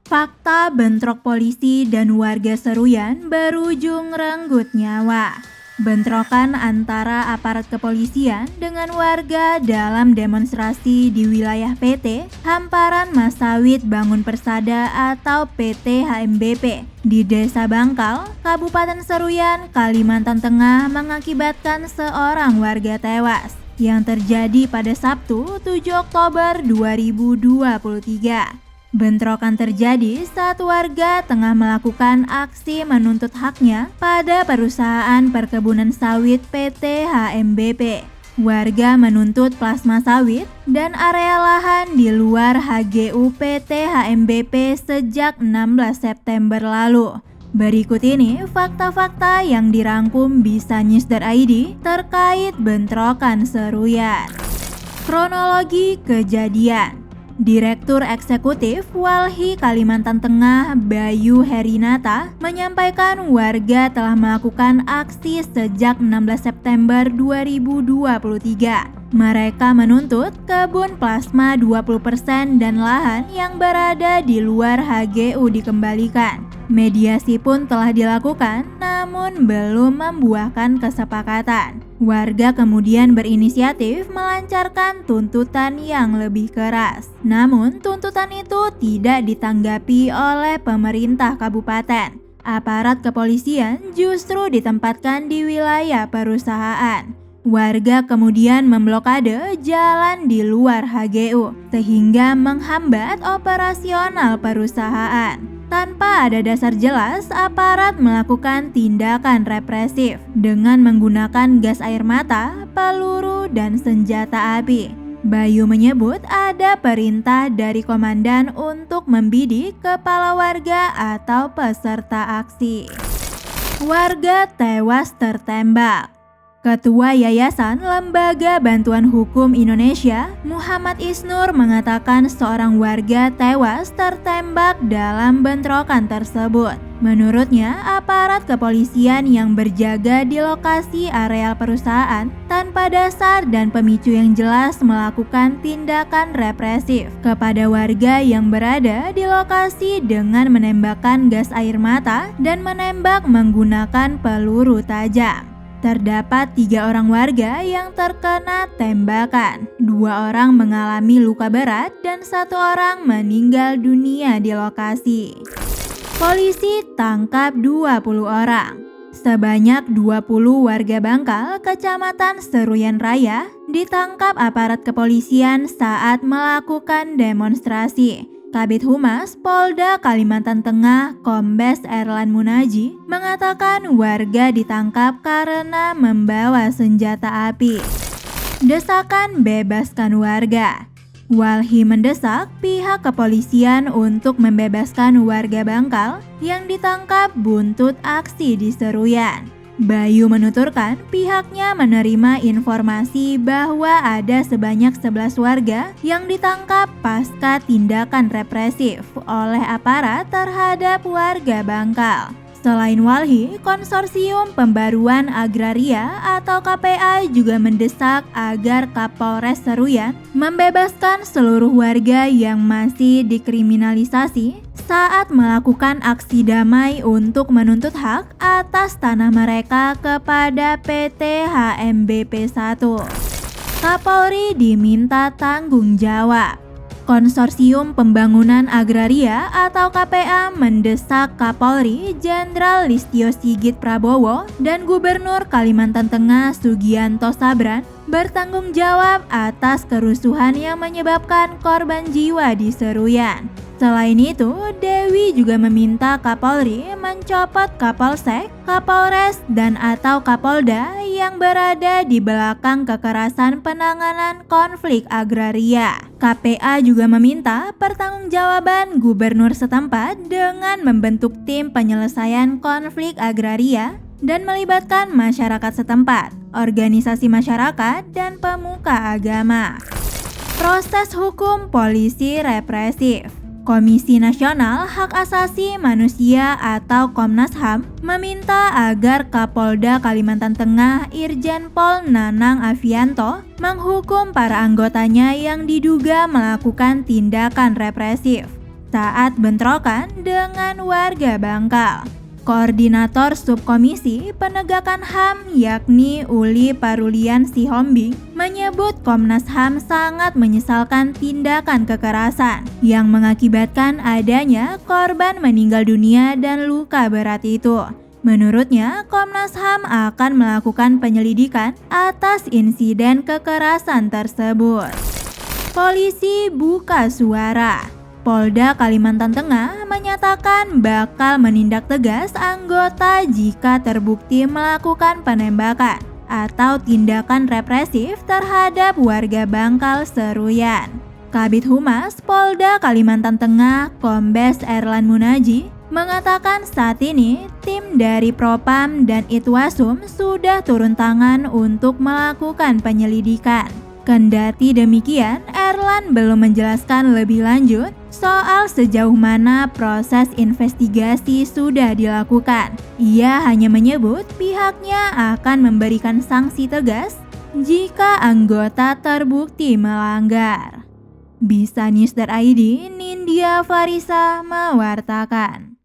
Fakta bentrok polisi dan warga Seruyan berujung renggut nyawa. Bentrokan antara aparat kepolisian dengan warga dalam demonstrasi di wilayah PT Hamparan Masawit Bangun Persada atau PT HMBP di Desa Bangkal, Kabupaten Seruyan, Kalimantan Tengah mengakibatkan seorang warga tewas yang terjadi pada Sabtu 7 Oktober 2023. Bentrokan terjadi saat warga tengah melakukan aksi menuntut haknya pada perusahaan perkebunan sawit PT HMBP. Warga menuntut plasma sawit dan area lahan di luar HGU PT HMBP sejak 16 September lalu. Berikut ini fakta-fakta yang dirangkum bisa.news.id terkait bentrokan Seruyan. Kronologi kejadian. Direktur Eksekutif Walhi Kalimantan Tengah Bayu Herinata menyampaikan warga telah melakukan aksi sejak 16 September 2023. Mereka menuntut kebun plasma 20% dan lahan yang berada di luar HGU dikembalikan. Mediasi pun telah dilakukan namun belum membuahkan kesepakatan. Warga kemudian berinisiatif melancarkan tuntutan yang lebih keras. Namun tuntutan itu tidak ditanggapi oleh pemerintah kabupaten. Aparat kepolisian justru ditempatkan di wilayah perusahaan. Warga kemudian memblokade jalan di luar HGU sehingga menghambat operasional perusahaan. Tanpa ada dasar jelas, aparat melakukan tindakan represif dengan menggunakan gas air mata, peluru, dan senjata api. Bayu menyebut ada perintah dari komandan untuk membidik kepala warga atau peserta aksi. Warga tewas tertembak. Ketua Yayasan Lembaga Bantuan Hukum Indonesia, Muhammad Isnur mengatakan seorang warga tewas tertembak dalam bentrokan tersebut. Menurutnya, aparat kepolisian yang berjaga di lokasi areal perusahaan tanpa dasar dan pemicu yang jelas melakukan tindakan represif kepada warga yang berada di lokasi dengan menembakkan gas air mata dan menembak menggunakan peluru tajam. Terdapat 3 orang warga yang terkena tembakan. 2 orang mengalami luka berat dan 1 orang meninggal dunia di lokasi. Polisi tangkap 20 orang. Sebanyak 20 warga Bangkal, Kecamatan Seruyan Raya, ditangkap aparat kepolisian saat melakukan demonstrasi. Kabid Humas Polda Kalimantan Tengah Kombes Erlan Munaji mengatakan warga ditangkap karena membawa senjata api. Desakan bebaskan warga. Walhi mendesak pihak kepolisian untuk membebaskan warga Bangkal yang ditangkap buntut aksi di Seruyan. Bayu menuturkan pihaknya menerima informasi bahwa ada sebanyak 11 warga yang ditangkap pasca tindakan represif oleh aparat terhadap warga Bangkal. Selain Walhi, Konsorsium Pembaruan Agraria atau KPA juga mendesak agar Kapolres Seruyan membebaskan seluruh warga yang masih dikriminalisasi saat melakukan aksi damai untuk menuntut hak atas tanah mereka kepada PT HMBP 1. Kapolri diminta tanggung jawab. Konsorsium Pembangunan Agraria atau KPA mendesak Kapolri Jenderal Listio Sigit Prabowo dan Gubernur Kalimantan Tengah Sugianto Sabran bertanggung jawab atas kerusuhan yang menyebabkan korban jiwa di Seruyan. Selain itu, Dewi juga meminta Kapolri mencopot Kapolsek, Kapolres, dan atau Kapolda yang berada di belakang kekerasan penanganan konflik agraria. KPA juga meminta pertanggungjawaban gubernur setempat dengan membentuk tim penyelesaian konflik agraria dan melibatkan masyarakat setempat, organisasi masyarakat, dan pemuka agama. Proses hukum polisi represif. Komisi Nasional Hak Asasi Manusia atau Komnas HAM meminta agar Kapolda Kalimantan Tengah Irjen Pol Nanang Afianto menghukum para anggotanya yang diduga melakukan tindakan represif. saat bentrokan dengan warga Bangkal. Koordinator Subkomisi Penegakan HAM yakni Uli Parulian Sihombing menyebut Komnas HAM sangat menyesalkan tindakan kekerasan yang mengakibatkan adanya korban meninggal dunia dan luka berat itu. Menurutnya, Komnas HAM akan melakukan penyelidikan atas insiden kekerasan tersebut. Polisi buka suara. Polda Kalimantan Tengah menyatakan bakal menindak tegas anggota jika terbukti melakukan penembakan atau tindakan represif terhadap warga Bangkal Seruyan. Kabid Humas Polda Kalimantan Tengah, Kombes Erlan Munaji, mengatakan saat ini tim dari Propam dan Itwasum sudah turun tangan untuk melakukan penyelidikan. Kendati demikian, Erlan belum menjelaskan lebih lanjut soal sejauh mana proses investigasi sudah dilakukan. Ia hanya menyebut pihaknya akan memberikan sanksi tegas jika anggota terbukti melanggar. Bisa News.id, Nindya Farisa mewartakan.